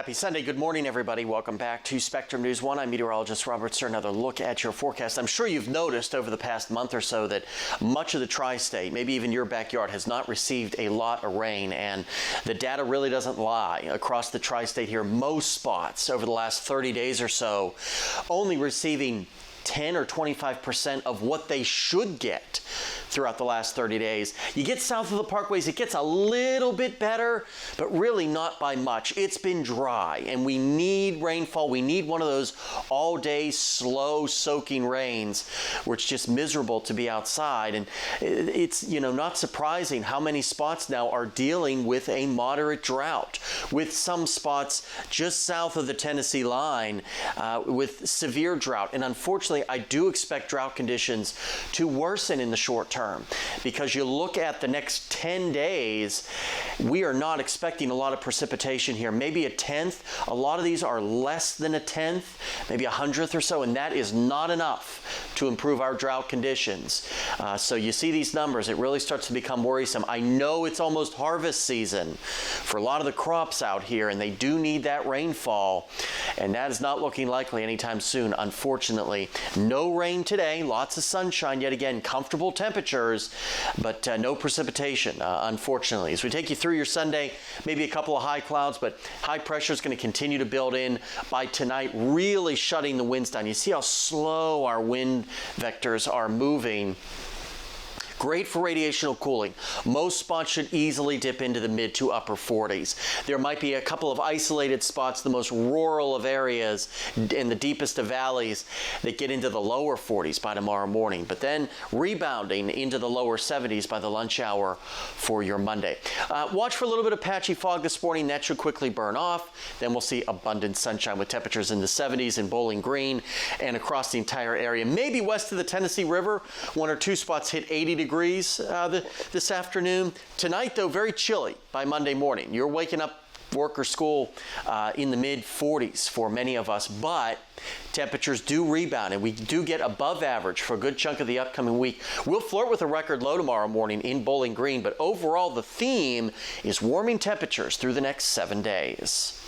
Happy Sunday. Good morning, everybody. Welcome back to Spectrum News 1. I'm meteorologist Robert Suhr. Another look at your forecast. I'm sure you've noticed over the past month or so that much of the tri-state, maybe even your backyard, has not received a lot of rain. And the data really doesn't lie. Across the tri-state here, most spots over the last 30 days or so only receiving 10 or 25% of what they should get throughout the last 30 days. You get south of the parkways, it gets a little bit better, but really not by much. It's been dry, and we need rainfall. We need one of those all-day, slow soaking rains where it's just miserable to be outside. And it's, not surprising how many spots now are dealing with a moderate drought, with some spots just south of the Tennessee line with severe drought. And unfortunately, I do expect drought conditions to worsen in the short term, because you look at the next 10 days, we are not expecting a lot of precipitation here. Maybe a tenth. A lot of these are less than a tenth, maybe a hundredth or so, and that is not enough to improve our drought conditions. So you see these numbers, it really starts to become worrisome. I know it's almost harvest season for a lot of the crops out here, and they do need that rainfall, and that is not looking likely anytime soon, unfortunately. No rain today, lots of sunshine yet again, comfortable temperatures, but no precipitation, unfortunately. As we take you through your Sunday, maybe a couple of high clouds, but high pressure is going to continue to build in by tonight, really shutting the winds down. You see how slow our wind vectors are moving. Great for radiational cooling. Most spots should easily dip into the mid to upper 40s. There might be a couple of isolated spots, the most rural of areas in the deepest of valleys, that get into the lower 40s by tomorrow morning, but then rebounding into the lower 70s by the lunch hour for your Monday. Watch for a little bit of patchy fog this morning. That should quickly burn off. Then we'll see abundant sunshine with temperatures in the 70s in Bowling Green and across the entire area. Maybe west of the Tennessee River, one or two spots hit 80 degrees this afternoon. Tonight, though, very chilly by Monday morning. You're waking up work or school in the mid 40s for many of us, but temperatures do rebound, and we do get above average for a good chunk of the upcoming week. We'll flirt with a record low tomorrow morning in Bowling Green, but overall the theme is warming temperatures through the next 7 days.